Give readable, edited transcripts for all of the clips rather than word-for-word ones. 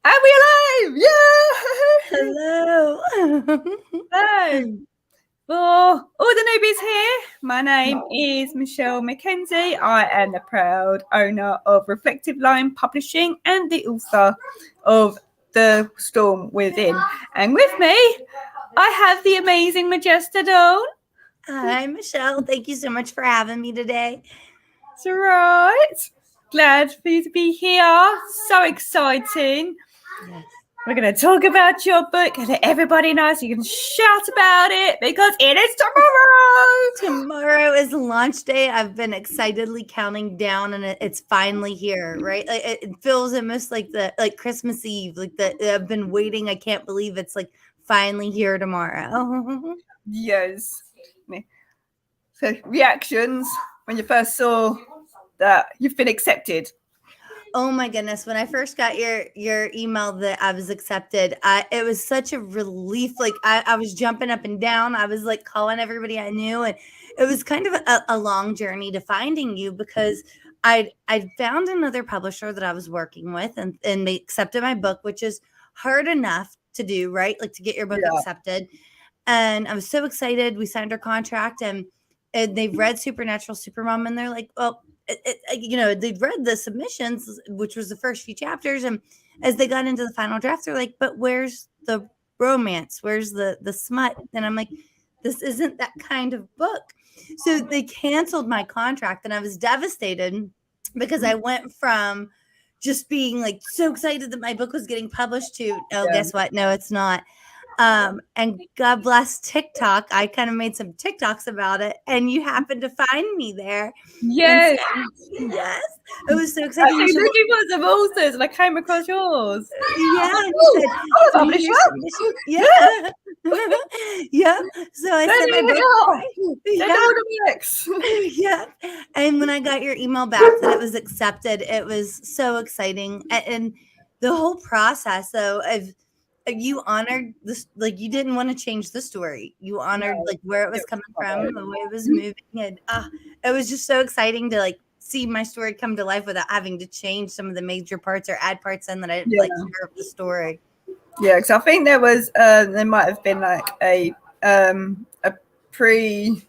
Are we alive? Yeah! Hello. Hello. For all the newbies here, my name is Michelle Mackenzie. I am the proud owner of Reflective Line Publishing and the author of The Storm Within. And with me, I have the amazing Majesta Dawn. Hi, Michelle. Thank you so much for having me today. It's all right. Glad for you to be here. So exciting. Yes. We're going to talk about your book and let everybody know so you can shout about it because it is tomorrow. Tomorrow is launch day. I've been excitedly counting down, and it's finally here. Right? Like, it feels almost like Christmas Eve. I've been waiting. I can't believe it's like finally here tomorrow. Yes. So reactions when you first saw that you've been accepted. Oh my goodness. When I first got your email that I was accepted, it was such a relief. Like I was jumping up and down. I was like calling everybody I knew. And it was kind of a long journey to finding you because I'd found another publisher that I was working with and they accepted my book, which is hard enough to do, right? Like to get your book accepted. And I was so excited. We signed our contract and they've read Supernatural SuperMom and they're like, well, they'd read the submissions, which was the first few chapters. And as they got into the final draft, they're like, but where's the romance? Where's the smut? And I'm like, this isn't that kind of book. So they canceled my contract and I was devastated because I went from just being like so excited that my book was getting published to, guess what? No, it's not. And God bless TikTok. I kind of made some TikToks about it, and you happened to find me there. Yes. Yes. It was so exciting. I was looking for some authors and I came across yours. Yeah. Yeah. Yeah. So I sent my book. Yeah. And when I got your email back that it was accepted, it was so exciting. And the whole process, though, you honored this, like you didn't want to change the story. You honored like where it was coming from, the way it was moving, and it was just so exciting to like see my story come to life without having to change some of the major parts or add parts in that I like to hear of the story. Yeah, because I think there was there might have been like a pre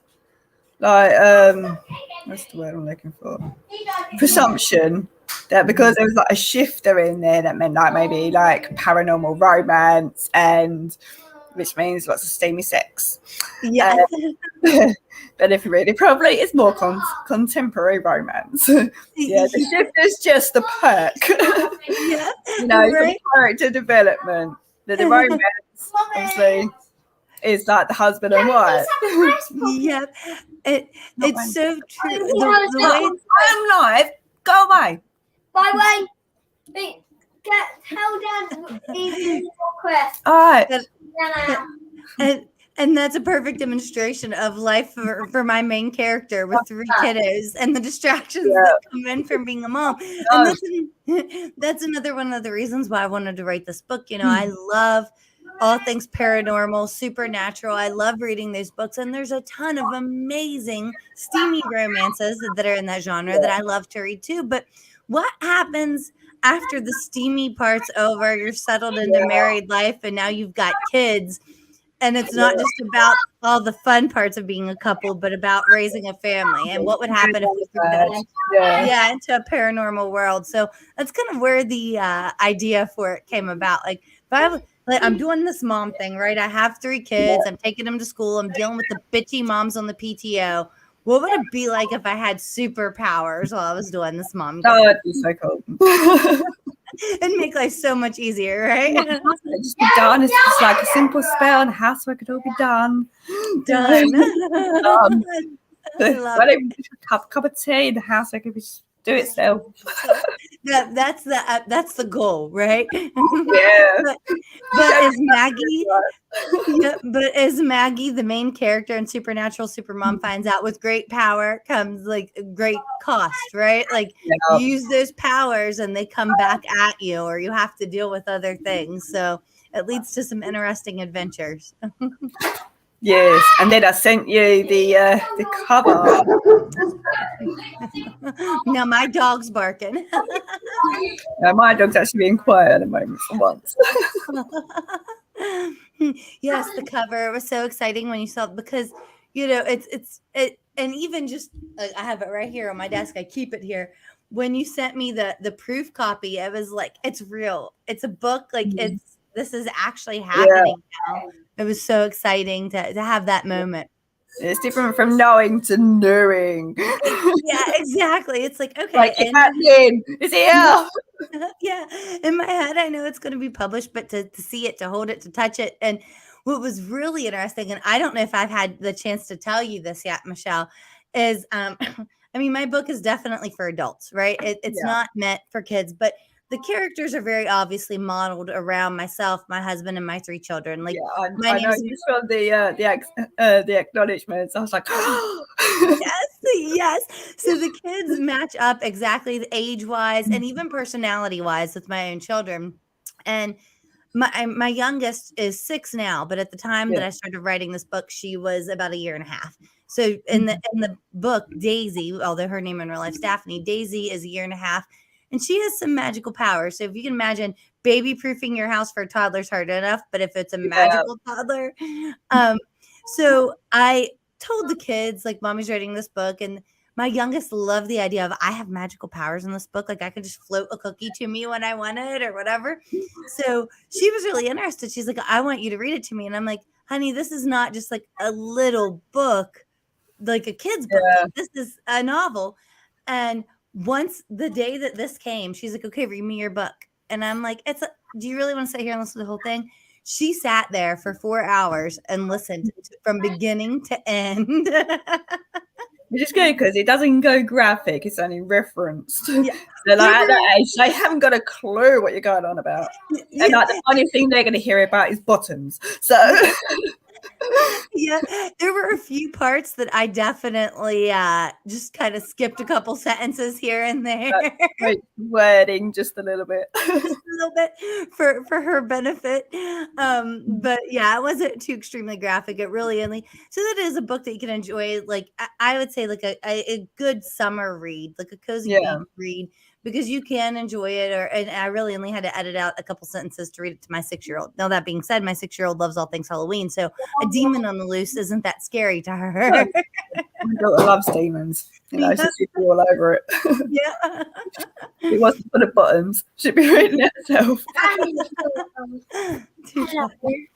what's the word I'm looking for? Presumption. That because there was like a shifter in there that meant like maybe like paranormal romance and which means lots of steamy sex. Yeah. But if really probably it's more contemporary romance. Yeah, the shifter's just the perk. Yeah. The character development. The romance obviously is like the husband and wife. Yeah. It's so true. The way I'm live, go away. By the way, tell Dad evening request. All right. And that's a perfect demonstration of life for my main character with 3 kiddos and the distractions that come in from being a mom. And that's another one of the reasons why I wanted to write this book. I love all things paranormal, supernatural. I love reading those books. And there's a ton of amazing steamy romances that are in that genre that I love to read too. But what happens after the steamy part's over? You're settled into married life and now you've got kids. And it's not just about all the fun parts of being a couple, but about raising a family. And what would happen if we threw that into a paranormal world? So that's kind of where the idea for it came about. Like, I'm doing this mom thing, right? I have 3 kids. I'm taking them to school. I'm dealing with the bitchy moms on the PTO. What would it be like if I had superpowers while I was doing this mom? Oh, that'd be so cool. It'd make life so much easier, right? Just be done. It's just like a simple spell and the housework could all be done. Done. Cup of tea, the housework could just do itself. That's the goal, right? Yeah. But as Maggie, the main character in Supernatural SuperMom, finds out, with great power comes like great cost, right? Like you use those powers and they come back at you, or you have to deal with other things. So it leads to some interesting adventures. Yes, and then I sent you the cover. Now my dog's barking. Now, my dog's actually being quiet at the moment for once. Yes, the cover was so exciting when you saw it because and even just I have it right here on my desk. I keep it here. When you sent me the proof copy, it was like it's real. It's a book. Like this is actually happening now. It was so exciting to have that moment. It's different from knowing to knowing. Yeah, exactly. It's like okay, Like it's happening. It's here. Yeah, in my head, I know it's going to be published, but to see it, to hold it, to touch it. And what was really interesting, and I don't know if I've had the chance to tell you this yet, Michelle, is I mean, my book is definitely for adults, right? It's not meant for kids, but the characters are very obviously modeled around myself, my husband, and my 3 children. Like, I know you saw the acknowledgements. I was like, yes. So the kids match up exactly age-wise and even personality-wise with my own children. And my youngest is 6 now, but at the time that I started writing this book, she was about 1.5 years. So in the book, Daisy, although her name in real life is Daphne, Daisy is 1.5 years, and she has some magical powers. So if you can imagine, baby proofing your house for a toddler is hard enough, but if it's a magical toddler, so I told the kids, like, mommy's writing this book, and my youngest loved the idea of I have magical powers in this book. Like I could just float a cookie to me when I wanted or whatever. So she was really interested. She's like, I want you to read it to me. And I'm like, honey, this is not just like a little book, like a kid's book. Like, this is a novel. And once the day that this came, she's like, okay, read me your book. And I'm like, do you really want to sit here and listen to the whole thing? She sat there for 4 hours and listened from beginning to end. Which is good because it doesn't go graphic, it's only referenced. Yeah. So like at that age, they haven't got a clue what you're going on about. Yeah. And like the funny thing they're going to hear about is bottoms. So yeah, there were a few parts that I definitely just kind of skipped a couple sentences here and there. Like wording just a little bit. Just a little bit for her benefit. But yeah, it wasn't too extremely graphic. It really only so that is a book that you can enjoy, like I would say like a good summer read, like a cozy read, because you can enjoy it. And I really only had to edit out a couple sentences to read it to my 6-year-old. Now that being said, my 6-year-old loves all things Halloween, so a demon on the loose isn't that scary to her. My daughter loves demons. You know, she'd be all over it. Yeah. It wasn't for the bottoms. She'd be reading it herself.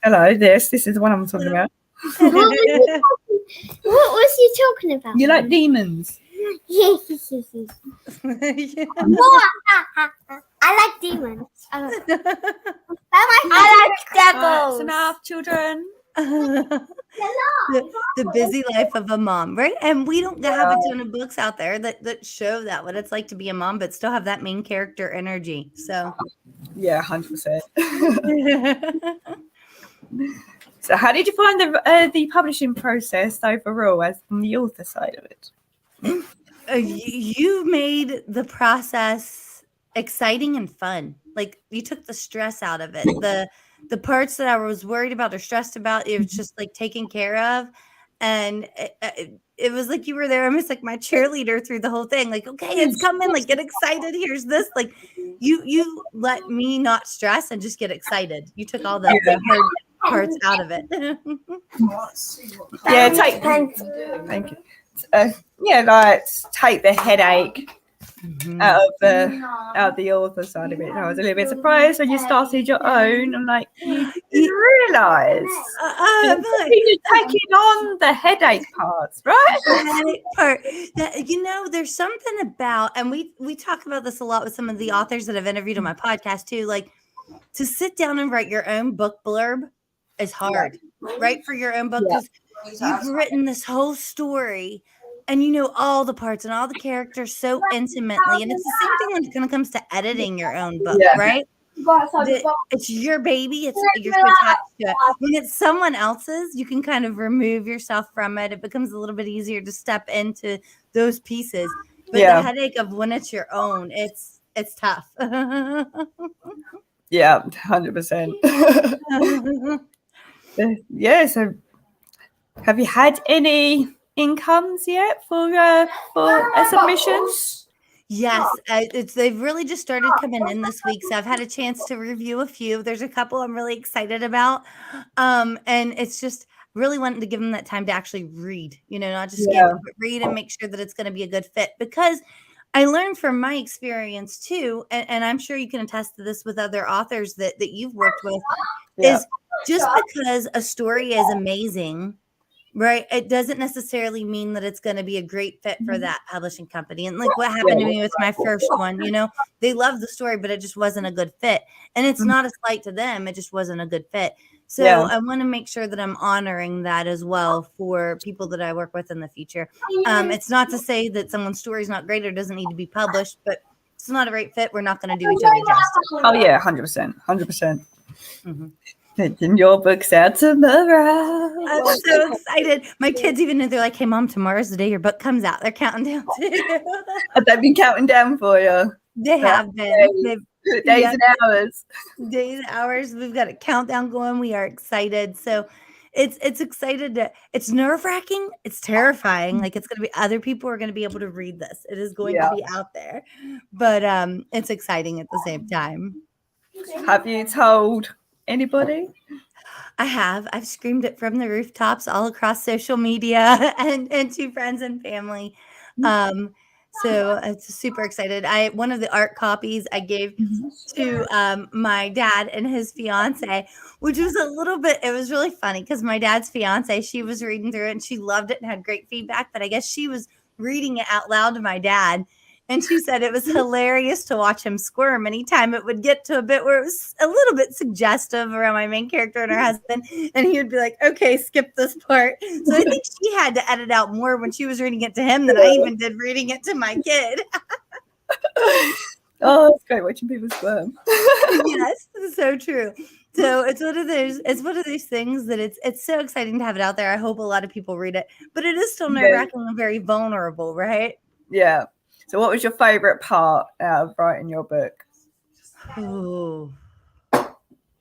Hello, this is the one I'm talking about. What was you talking about? You like demons? Yes. I like demons. I like devils. That's enough, children. The busy life of a mom, right? And we don't have a ton of books out there that show that what it's like to be a mom, but still have that main character energy. So yeah, 100%. So how did you find the publishing process overall, as from the author side of it? You made the process exciting and fun. Like you took the stress out of it. The parts that I was worried about or stressed about, it was just like taken care of. And it was like you were there almost like my cheerleader through the whole thing. Like, okay, it's coming. Like, get excited. Here's this. Like, you let me not stress and just get excited. You took all the hard parts out of it. Yeah, thank you. Like take the headache out of the author side of it. I was a little bit surprised when you started your own. I'm like, you realise you're taking on the headache parts, right? The headache part. There's something about, and we talk about this a lot with some of the authors that I've interviewed on my podcast too. Like to sit down and write your own book blurb is hard, right? For your own book, because you've written this whole story. And you know all the parts and all the characters so intimately. And it's the same thing when it comes to editing your own book, right? It's your baby. You're so attached to it. When it's someone else's, you can kind of remove yourself from it. It becomes a little bit easier to step into those pieces. But the headache of when it's your own, it's tough. Yeah, 100%. Yeah, so Have you had any incomes yet for submissions? Yes, they've really just started coming in this week, so I've had a chance to review a few. There's a couple I'm really excited about, and it's just really wanting to give them that time to actually read, not just skim it, but read and make sure that it's going to be a good fit. Because I learned from my experience too, and I'm sure you can attest to this with other authors that you've worked with, is just because a story is amazing, right, it doesn't necessarily mean that it's going to be a great fit for that publishing company. And like what happened to me with my first one, they loved the story, but it just wasn't a good fit. And it's not a slight to them, it just wasn't a good fit. So I want to make sure that I'm honoring that as well for people that I work with in the future. It's not to say that someone's story is not great or doesn't need to be published, but if it's not a great fit, we're not going to do each other justice. Oh yeah, 100%. Taking your books out tomorrow. I'm so excited. My kids even know, they're like, "Hey mom, tomorrow's the day your book comes out." They're counting down too. Have they been counting down for you? They have been. Days and hours. Days and hours. We've got a countdown going. We are excited. So it's excited it's nerve-wracking. It's terrifying. Like it's gonna be other people are gonna be able to read this. It is going to be out there. But it's exciting at the same time. Have you told anybody? I have. I've screamed it from the rooftops all across social media and to friends and family. So it's super excited. One of the art copies I gave to my dad and his fiance, which was it was really funny because my dad's fiance, she was reading through it and she loved it and had great feedback, but I guess she was reading it out loud to my dad. And she said it was hilarious to watch him squirm anytime it would get to a bit where it was a little bit suggestive around my main character and her husband. And he would be like, okay, skip this part. So I think she had to edit out more when she was reading it to him than I even did reading it to my kid. Oh, it's great watching people squirm. Yes, so true. So it's one of those things that it's so exciting to have it out there. I hope a lot of people read it, but it is still nerve-wracking and very vulnerable, right? Yeah. So what was your favorite part out of writing your book? Oh,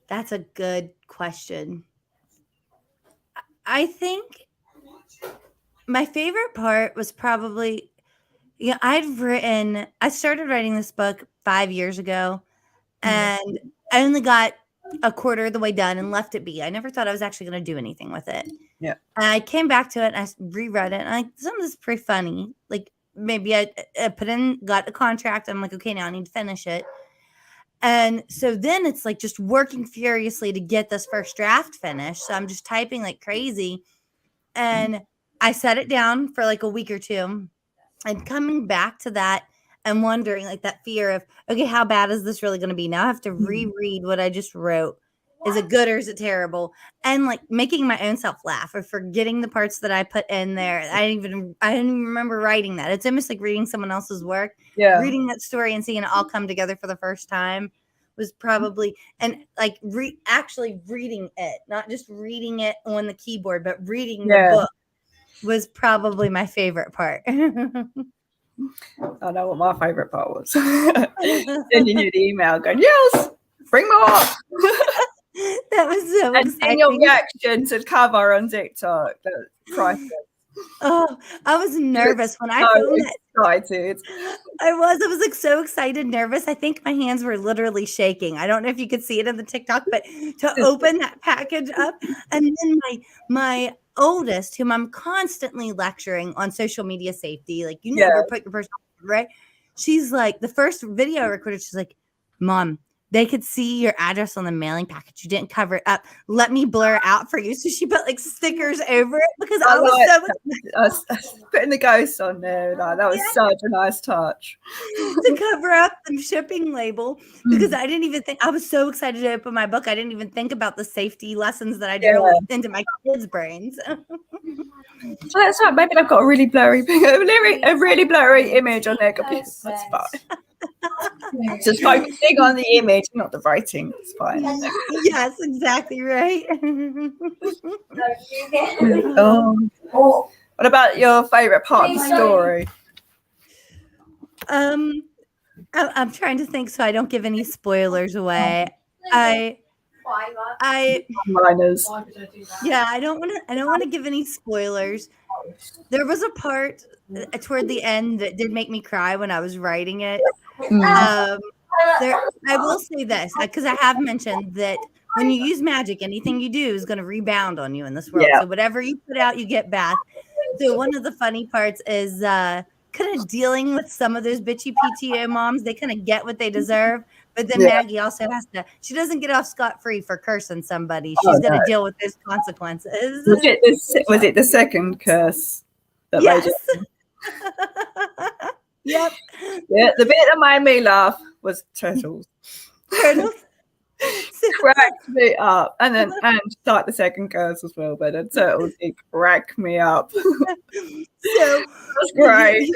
that's a good question. I think my favorite part was probably, I started writing this book 5 years ago and I only got a quarter of the way done and left it be. I never thought I was actually going to do anything with it. Yeah. And I came back to it and I reread it and some of this is pretty funny. Like, maybe I got a contract. I'm like, okay, now I need to finish it. And so then it's like just working furiously to get this first draft finished. So I'm just typing like crazy. And I set it down for like a week or two. And coming back to that and wondering like that fear of, okay, how bad is this really going to be? Now I have to reread what I just wrote. Is it good or is it terrible? And like making my own self laugh or forgetting the parts that I put in there. I didn't even remember writing that. It's almost like reading someone else's work. Yeah. Reading that story and seeing it all come together for the first time was probably, and like actually reading it, not just reading it on the keyboard, but reading the book was probably my favorite part. I know what my favorite part was. Sending you the email going, yes, bring more. That was so and exciting. Your reaction to cover on TikTok, that's priceless. Oh, I was nervous when I filmed it. Excited. I was like so excited, nervous. I think my hands were literally shaking. I don't know if you could see it in the TikTok, but to open that package up, and then my oldest, whom I'm constantly lecturing on social media safety, like you never put your personal, right? She's like, the first video I recorded, she's like, Mom, they could see your address on the mailing package. You didn't cover it up. Let me blur it out for you. So she put like stickers over it because I was putting the ghost on there. Like, that was such a nice touch. To cover up the shipping label because I didn't even think, I was so excited to open my book. I didn't even think about the safety lessons that I drilled into my kids' brains. So that's right. Maybe they've got a really blurry image on their computer. That's fine. Just focusing on the image, not the writing. It's fine. Yes, exactly right. What about your favorite part of the story? I'm trying to think so I don't give any spoilers away. Minors. Yeah, I don't want to give any spoilers. There was a part toward the end that did make me cry when I was writing it. I will say this because I have mentioned that when you use magic, anything you do is going to rebound on you in this world. Yeah. So whatever you put out, you get back. So one of the funny parts is kind of dealing with some of those bitchy PTO moms. They kind of get what they deserve. But then Maggie also she doesn't get off scot-free for cursing somebody. She's going to deal with those consequences. Was it the second curse? That Yes. Yep. Yeah, the bit that made me laugh was turtles. Turtles. Cracked me up. And start the second curse as well, but the turtles did crack me up. So that's great.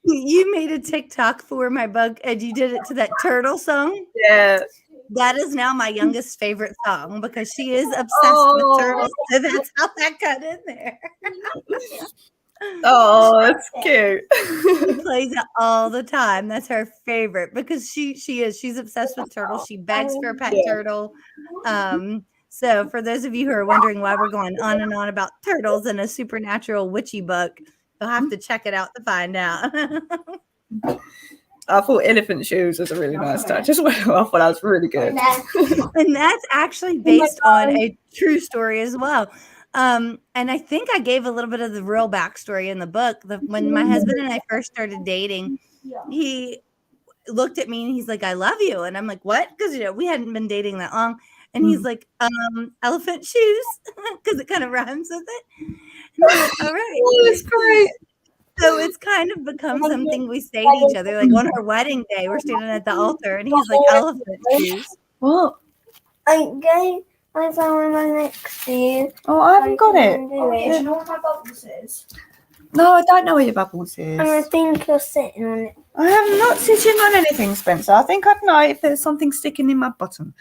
You made a TikTok for my book and you did it to that turtle song. Yeah. That is now my youngest favorite song because she is obsessed with turtles. So that's how that got in there. Oh, that's cute. She plays it all the time. That's her favorite because she's obsessed with turtles. She begs for a pet turtle. So for those of you who are wondering why we're going on and on about turtles in a supernatural witchy book, you'll have to check it out to find out. I thought elephant shoes was a really nice touch as well. I thought that was really good. And that's actually based on a true story as well. And I think I gave a little bit of the real backstory in the book. When my husband and I first started dating, he looked at me and he's like, "I love you." And I'm like, "What?" Because we hadn't been dating that long. And he's like, "Elephant shoes," because it kind of rhymes with it. And I'm like, "All right." Oh, that's great. So it's kind of become something we say to each other. Like on our wedding day, we're standing at the altar and he's like, "Elephant shoes." What? I found my next to you. Oh, I haven't got it. Do Do it. you know what my bubbles is? No, I don't know where your bubbles is. And I think you're sitting on it. I am not sitting on anything, Spencer. I think I'd know if there's something sticking in my bottom.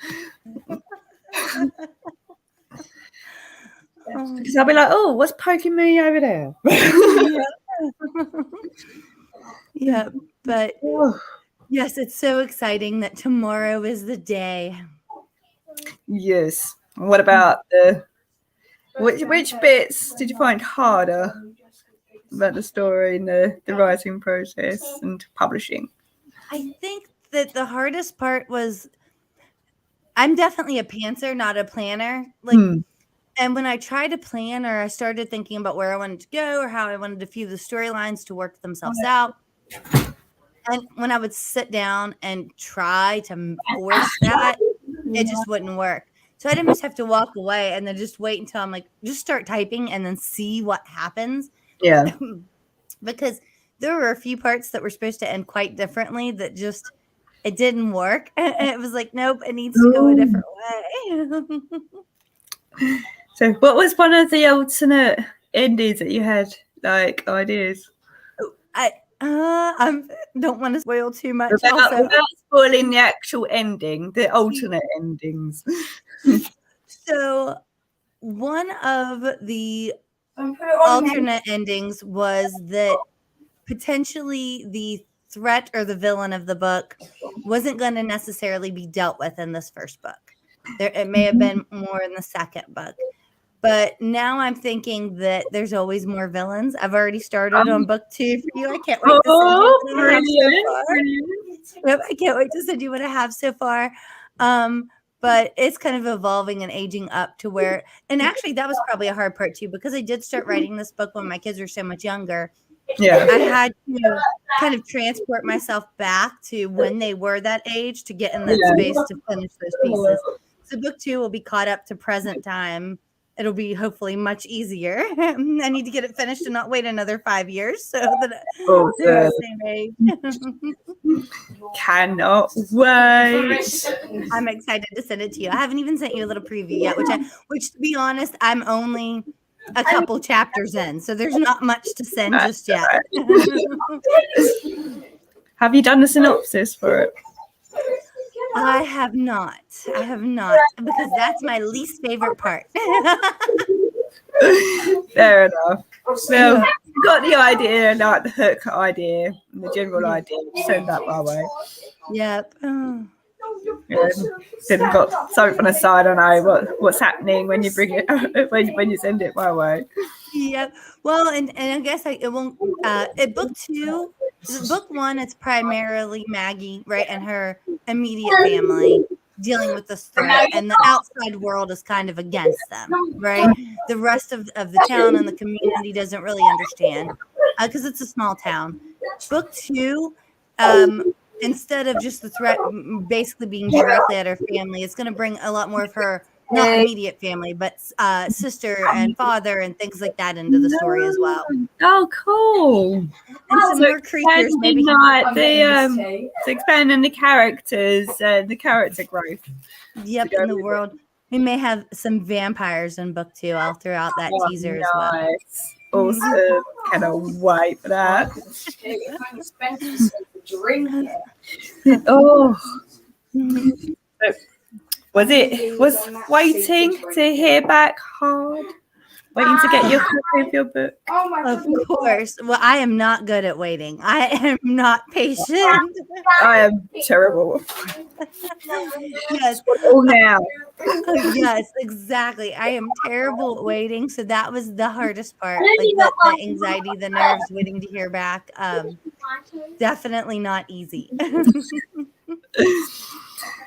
Because I'll be like, "Oh, what's poking me over there?" Yeah, but yes, it's so exciting that tomorrow is the day. Yes. What about which bits did you find harder about the story and the writing process and publishing? I think that the hardest part was I'm definitely a pantser, not a planner. And when I tried to plan or I started thinking about where I wanted to go or how I wanted a few of the storylines to work themselves out, and when I would sit down and try to force that, it just wouldn't work. So I'd almost have to walk away and then just wait until I'm like, just start typing and then see what happens. Yeah. Because there were a few parts that were supposed to end quite differently that just, it didn't work. And it was like, nope, it needs to go a different way. So what was one of the alternate endings that you had, like, ideas? I don't want to spoil too much. Without spoiling the actual ending, the alternate endings. So one of the alternate endings was that potentially the threat or the villain of the book wasn't going to necessarily be dealt with in this first book. It may have been more in the second book. But now I'm thinking that there's always more villains. I've already started on book 2 for you. I can't wait to send you what I have so far. Yep, I can't wait to send you what I have so far. But it's kind of evolving and aging up to where, and actually that was probably a hard part too, because I did start writing this book when my kids were so much younger. Yeah. I had to kind of transport myself back to when they were that age to get in that space to finish those pieces. So book 2 will be caught up to present time. It'll be hopefully much easier. I need to get it finished and not wait another 5 years so that they're the same age. Cannot wait. I'm excited to send it to you. I haven't even sent you a little preview yet, which to be honest, I'm only a couple chapters in, so there's not much to send just yet. Have you done the synopsis for it? I have not, because that's my least favorite part. Fair enough. Well, you got the idea, like the hook idea, and the general idea. Send that my way. Yep. Didn't got something on the side. I know what's happening when you bring it when you send it my way. Yep. Well, and I guess it won't. At book 2, book 1, it's primarily Maggie, right, and her immediate family dealing with this threat, and the outside world is kind of against them, right? The rest of the town and the community doesn't really understand because it's a small town. Book 2, instead of just the threat basically being directly at her family, it's going to bring a lot more of her, not immediate family, but sister and father and things like that into the story as well. Oh, cool! And some more creatures, maybe. It's expanding the characters, the character growth. Yep, in the world. We may have some vampires in book 2. I'll throw out that teaser as well. Awesome. Cannot wait for that. Oh. Was waiting to hear back hard? Waiting to get your copy of your book? Of course. Well, I am not good at waiting. I am not patient. I am terrible. Yes. All now. Yes, exactly. I am terrible at waiting. So that was the hardest part. Like the anxiety, the nerves, waiting to hear back. Definitely not easy.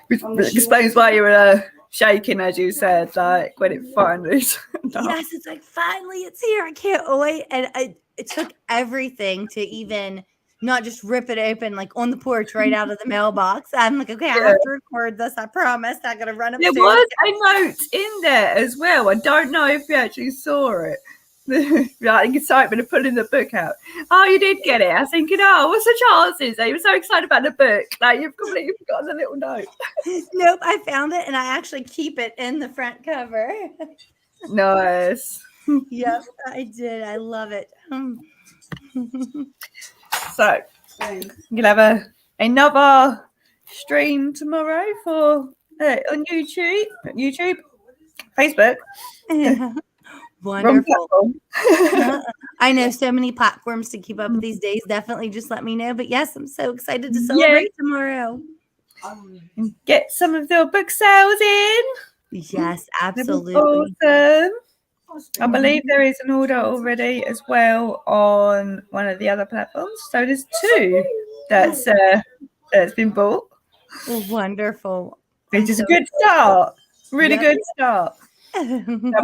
Which explains why you were shaking, as you said, like when it finally. Yes, it's like finally it's here. I can't wait. And it took everything to even not just rip it open like on the porch right out of the mailbox. I'm like, okay, I have to record this. I promise. I'm gonna run upstairs. There was a note in there as well. I don't know if you actually saw it. Like excitement of pulling the book out. Oh, you did get it. I was thinking, oh, what's the chances? You were so excited about the book. Like you've completely forgotten the little note. Nope, I found it and I actually keep it in the front cover. Nice. Yep, I did. I love it. So you'll have another stream tomorrow for on YouTube, Facebook. Wonderful. I know so many platforms to keep up with these days. Definitely just let me know. But yes, I'm so excited to celebrate tomorrow. Get some of your book sales in. Yes, absolutely. Awesome. I believe there is an order already as well on one of the other platforms. So there's 2 that's been bought. Wonderful. Which is a good start. Really good start. I'll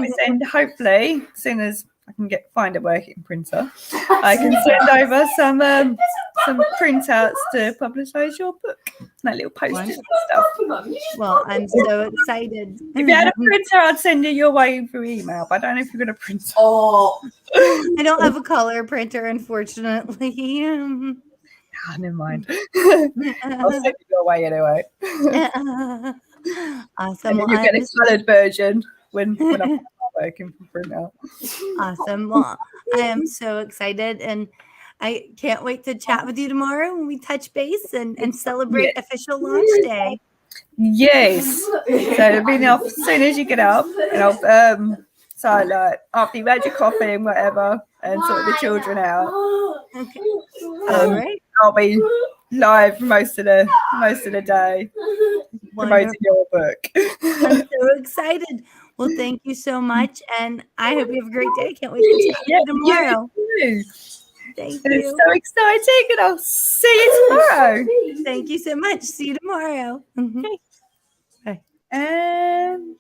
be sending, hopefully, as soon as I can find a working printer, I can send over some printouts to publicize your book. That little posters and stuff. Well, I'm so excited. If you had a printer, I'd send it your way through email, but I don't know if you're going to print it. Oh, I don't have a color printer, unfortunately. Never mind. I'll send it your way anyway. Awesome. And you get a coloured version when I'm working from printout. Awesome. Well, I am so excited and I can't wait to chat with you tomorrow when we touch base and celebrate official launch day. Yes. So it'll be off as soon as you get up. And I'll so like after you've had your coffee and whatever and sort the children out. Okay. All right. I'll be live most of the day promoting your book. I'm so excited. Well, thank you so much, and I hope you have a great day. I can't wait to chat with you tomorrow. Thank you. It's so exciting, and I'll see you tomorrow. Thank you so much. See you tomorrow. Okay. Bye. And